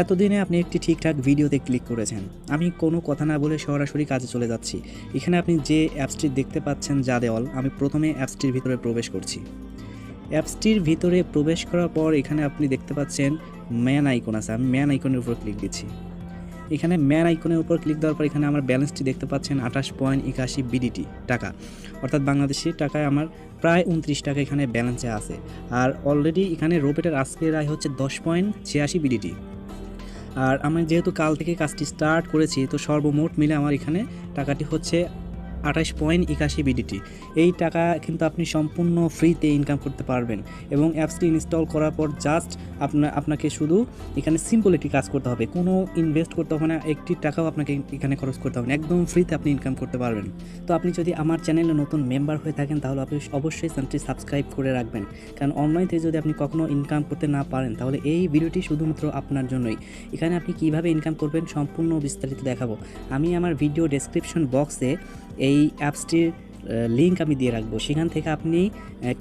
এতদিনে আপনি একটি ঠিকঠাক ভিডিওতে ক্লিক করেছেন। আমি কোনো কথা না বলে সরাসরি কাজে চলে যাচ্ছি। এখানে আপনি যে অ্যাপসটি দেখতে পাচ্ছেন যা দেওয়াল, আমি প্রথমে অ্যাপসটির ভিতরে প্রবেশ করছি। অ্যাপসটির ভিতরে প্রবেশ করার পর এখানে আপনি দেখতে পাচ্ছেন ম্যান আইকন আছে। আমি ম্যান আইকনের উপর ক্লিক দিচ্ছি। এখানে ম্যান আইকনের উপর ক্লিক দেওয়ার পর এখানে আমার ব্যালেন্সটি দেখতে পাচ্ছেন 28.81 বিডিটি টাকা, অর্থাৎ বাংলাদেশি টাকায় আমার প্রায় 29 টাকা এখানে ব্যালেন্সে আছে। আর অলরেডি এখানে রোবেটের আজকের আয় হচ্ছে 10.86 বিডিটি। আর আমি যেহেতু কাল থেকে কাজটি স্টার্ট করেছি, তো সর্বমোট মিলে আমার এখানে টাকাটি হচ্ছে 28.81 বিডিটি। এই টাকা কিন্তু আপনি সম্পূর্ণ ফ্রিতে ইনকাম করতে পারবেন এবং অ্যাপসটি ইনস্টল করার পর জাস্ট আপনাকে শুধু এখানে সিম্পল একটি কাজ করতে হবে, কোনো ইনভেস্ট করতে হবে না, একটি টাকাও আপনাকে এখানে খরচ করতে হবে না, একদম ফ্রিতে আপনি ইনকাম করতে পারবেন। তো আপনি যদি আমার চ্যানেলে নতুন মেম্বার হয়ে থাকেন তাহলে আপনি অবশ্যই চ্যানেলটি সাবস্ক্রাইব করে রাখবেন, কারণ অনলাইন থেকে যদি আপনি কখনও ইনকাম করতে না পারেন তাহলে এই ভিডিওটি শুধুমাত্র আপনার জন্যই। এখানে আপনি কিভাবে ইনকাম করবেন সম্পূর্ণ বিস্তারিত দেখাবো। আমি আমার ভিডিও ডেসক্রিপশন বক্সে এই অ্যাপসটির লিঙ্ক আমি দিয়ে রাখবো, সেখান থেকে আপনি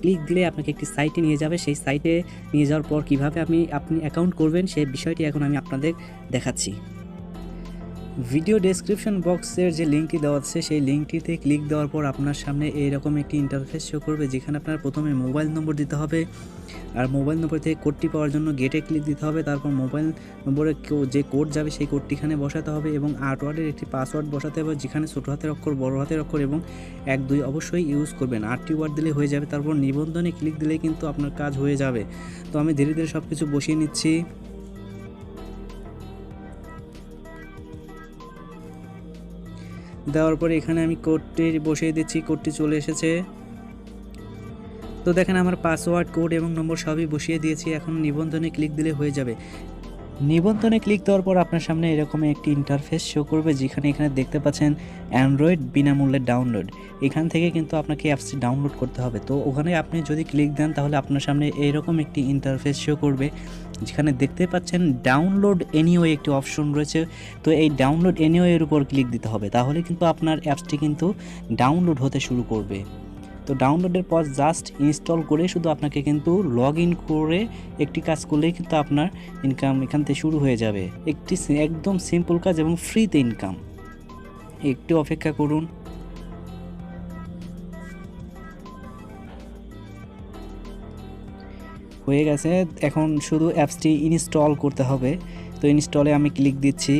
ক্লিক দিলে আপনাকে একটি সাইটে নিয়ে যাবে। সেই সাইটে নিয়ে যাওয়ার পর কীভাবে আপনি অ্যাকাউন্ট করবেন সেই বিষয়টি এখন আমি আপনাদের দেখাচ্ছি। ভিডিও ডেসক্রিপশন বক্সের যে লিঙ্কটি দেওয়া আছে সেই লিঙ্কটিতে ক্লিক দেওয়ার পর আপনার সামনে এইরকম একটি ইন্টারফেস শো করবে, যেখানে আপনার প্রথমে মোবাইল নম্বর দিতে হবে। আর মোবাইল নম্বর থেকে কোডটি পাওয়ার জন্য গেটে ক্লিক দিতে হবে। তারপর মোবাইল নম্বরে যে কোড যাবে সেই কোডটি এখানে বসাতে হবে এবং 8 ওয়ার্ডের একটি পাসওয়ার্ড বসাতে হবে, যেখানে ছোটো হাতের অক্ষর, বড় হাতের অক্ষর এবং 1-2 অবশ্যই ইউজ করবেন। 8টি ওয়ার্ড দিলে হয়ে যাবে। তারপর নিবন্ধনে ক্লিক দিলেই কিন্তু আপনার কাজ হয়ে যাবে। তো আমি ধীরে ধীরে সব কিছু বসিয়ে নিচ্ছি। দেওয়ার পরে এখানে আমি কোডটি বসিয়ে দিচ্ছি। কোডটি চলে এসেছে। তো দেখেন আমার পাসওয়ার্ড, কোড এবং নম্বর সবই বসিয়ে দিয়েছি। এখন নিবন্ধনে ক্লিক দিলে হয়ে যাবে। নিবন্ধনে ক্লিক দেওয়ার পর আপনার সামনে এরকম একটি ইন্টারফেস শো করবে, যেখানে এখানে দেখতে পাচ্ছেন অ্যান্ড্রয়েড বিনামূল্যে ডাউনলোড। এখান থেকে কিন্তু আপনাকে অ্যাপসটি ডাউনলোড করতে হবে। তো ওখানে আপনি যদি ক্লিক দেন তাহলে আপনার সামনে এইরকম একটি ইন্টারফেস শো করবে, যেখানে দেখতে পাচ্ছেন ডাউনলোড এনিওয়ে একটি অপশন রয়েছে। তো এই ডাউনলোড এনিওয়ে এর উপর ক্লিক দিতে হবে, তাহলে কিন্তু আপনার অ্যাপসটি কিন্তু ডাউনলোড হতে শুরু করবে। তো ডাউনলোডের পর জাস্ট ইনস্টল করে শুধু আপনাকে কিন্তু লগ ইন করে একটি কাজ করলেই কিন্তু আপনার ইনকাম এখান থেকে শুরু হয়ে যাবে। একটি একদম সিম্পল কাজ এবং ফ্রিতে ইনকাম। একটু অপেক্ষা করুন। হয়ে গেছে, এখন শুধু অ্যাপসটি ইনস্টল করতে হবে। তো ইনস্টলে আমি ক্লিক দিচ্ছি।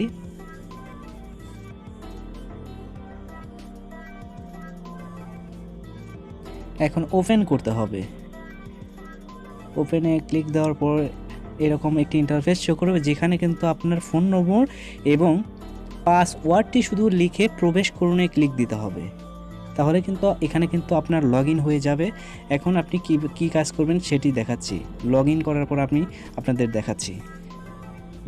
এখন ওপেন করতে হবে। ওপেনে ক্লিক দেওয়ার পর এরকম একটি ইন্টারফেস শো করবে, যেখানে কিন্তু আপনার ফোন নম্বর এবং পাসওয়ার্ডটি শুধু লিখে প্রবেশ করুনে ক্লিক দিতে হবে, তাহলে কিন্তু এখানে কিন্তু আপনার লগ ইন হয়ে যাবে। এখন আপনি কি কাজ করবেন সেটি দেখাচ্ছি। লগ ইন করার পর আপনাদের দেখাচ্ছি।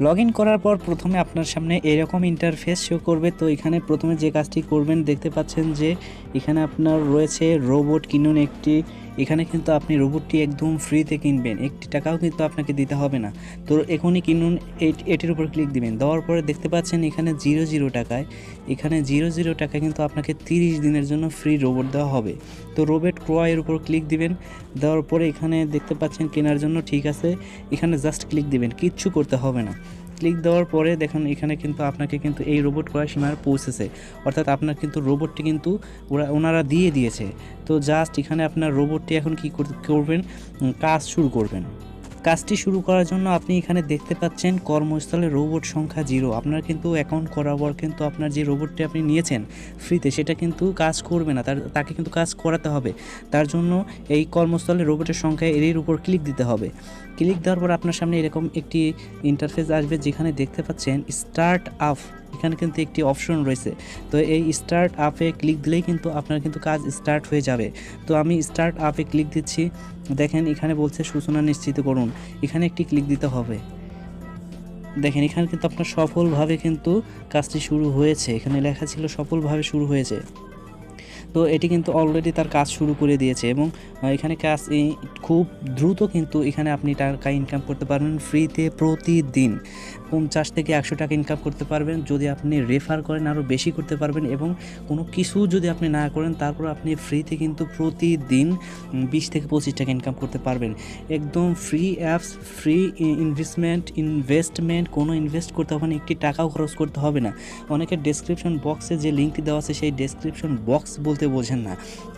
লগ ইন করার পর প্রথমে আপনার সামনে এরকম ইন্টারফেস শো করবে। তো এখানে প্রথমে যে কাজটি করবেন, দেখতে পাচ্ছেন যে এখানে আপনার রয়েছে রোবট কিনুন একটি। এখানে কিন্তু আপনি রোবটটি একদম ফ্রিতে কিনবেন, একটি টাকাও কিন্তু আপনাকে দিতে হবে না। তো এখনই কিনুন, এটির উপর ক্লিক দিবেন। দেওয়ার পরে দেখতে পাচ্ছেন এখানে 00 টাকায়, এখানে 00 টাকায় কিন্তু আপনাকে 30 দিনের জন্য ফ্রি রোবট দেওয়া হবে। তো রোবট ক্রয়ের উপর ক্লিক দিবেন। দেওয়ার পরে এখানে দেখতে পাচ্ছেন কেনার জন্য, ঠিক আছে, এখানে জাস্ট ক্লিক দিবেন, কিচ্ছু করতে হবে না। ক্লিক দেওয়ার পরে দেখুন এখানে কিন্তু আপনাকে কিন্তু এই রোবট ক্রয় সীমায় পৌঁছেছে, অর্থাৎ আপনার কিন্তু রোবটটি কিন্তু ওনারা দিয়ে দিয়েছে। তো জাস্ট এখানে আপনার রোবটটি এখন কি করবেন, কাজ শুরু করবেন। কাজটি শুরু করার জন্য আপনি এখানে দেখতে পাচ্ছেন কর্মস্থলে রোবট সংখ্যা 0। আপনার কিন্তু অ্যাকাউন্ট করার পর কিন্তু আপনার যে রোবটটি আপনি নিয়েছেন ফ্রিতে, সেটা কিন্তু কাজ করবে না, তাকে কিন্তু কাজ করাতে হবে। তার জন্য এই কর্মস্থলে রোবটের সংখ্যা এর উপর ক্লিক দিতে হবে। ক্লিক দেওয়ার পর আপনার সামনে এরকম একটি ইন্টারফেস আসবে, যেখানে দেখতে পাচ্ছেন স্টার্ট আপ। এখানে কিন্তু একটি অপশন রয়েছে। তো এই স্টার্ট আপে ক্লিক দিলেই কিন্তু আপনার কিন্তু কাজ স্টার্ট হয়ে যাবে। তো আমি স্টার্ট আপে ক্লিক দিচ্ছি। দেখেন এখানে বলছে সূচনা নিশ্চিত করুন, এখানে একটি ক্লিক দিতে হবে। দেখেন এখানে কিন্তু আপনার সফলভাবে কিন্তু কাজটি শুরু হয়েছে, এখানে লেখা ছিল সফলভাবে শুরু হয়েছে। তো এটি কিন্তু অলরেডি তার কাজ শুরু করে দিয়েছে এবং এখানে কাজ খুব দ্রুত কিন্তু এখানে আপনি টাকা ইনকাম করতে পারবেন ফ্রিতে প্রতিদিন। 50 থেকে 100 টাকা ইনকাম করতে পারবেন। যদি আপনি রেফার করেন আরও বেশি করতে পারবেন, এবং কোনো কিছু যদি আপনি না করেন তারপর আপনি ফ্রিতে কিন্তু প্রতিদিন 20 থেকে 25 টাকা ইনকাম করতে পারবেন। একদম ফ্রি অ্যাপস, ফ্রি ইনভেস্টমেন্ট, কোনো ইনভেস্ট করতে হবে না, একটি টাকাও খরচ করতে হবে না। অনেকের ডেসক্রিপশন বক্সে যে লিঙ্কটি দেওয়া আছে সেই ডেসক্রিপশন বক্স বলতে বোঝেন না,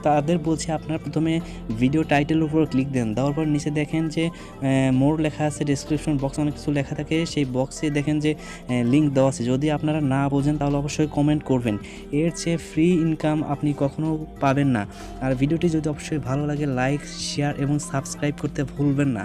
তাদের বলছে আপনারা প্রথমে ভিডিও টাইটেলের উপর ক্লিক দেন, দেওয়ার পর নিচে দেখেন যে মোর লেখা আছে, ডেসক্রিপশন বক্স অনেক কিছু লেখা থাকে, সেই বক্সে দেখেন যে লিঙ্ক দেওয়া আছে। যদি আপনারা না বোঝেন তাহলে অবশ্যই কমেন্ট করবেন। এর চেয়ে ফ্রি ইনকাম আপনি কখনো পাবেন না। আর ভিডিওটি যদি অবশ্যই ভালো লাগে লাইক, শেয়ার এবং সাবস্ক্রাইব করতে ভুলবেন না।